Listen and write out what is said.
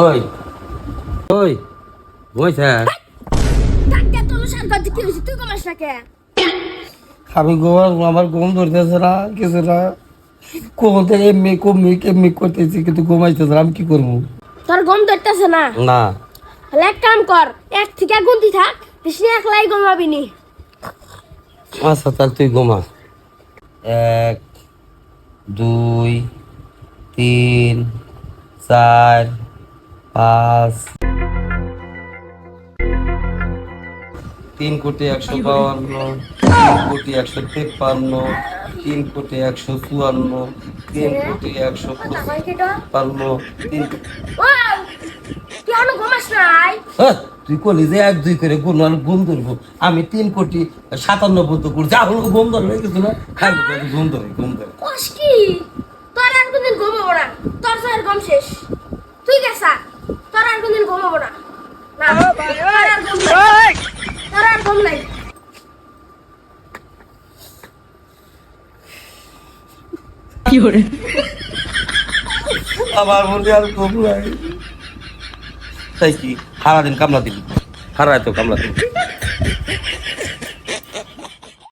ওই ওই বইছা আমি ঘুমার আমার ঘুম ধরতেছে না কিছু না কখন থেকে এমনি কমনি কেমনি করতেছি কিন্তু ঘুমাইতেছে আমি কি করবো? তোর ঘুম ধরতেছে না? না তাহলে এক কাম কর, এক থেকে গুনতি থাক, বেশি একলাই ঘুমাবি নি। আচ্ছা তাহলে তুই ঘুমা। 1 2 3 4 5 3,152 3,153 3,154 3,155 তুই এখনো ঘুমাস নাই? তুই কলি যে 1 2 করে গুণ গুণ ধরবো আমি 3,57 পর্যন্ত করছি এখন ঘুম ধরবে কিছু না খাবো ঘুম ধরে কোষ কি তোর আর কোনদিন ঘুমাবো না, তোর স্যার ঘুম শেষ, তুই গেছা, তোর আর কোনদিন ঘুমাবো না। না তোর আর ঘুম নাই। কি করে আমার মনে আর ঘুম নাই তাই কি সারাদিন কামলা দিবি সারা রাত কামলা দিবি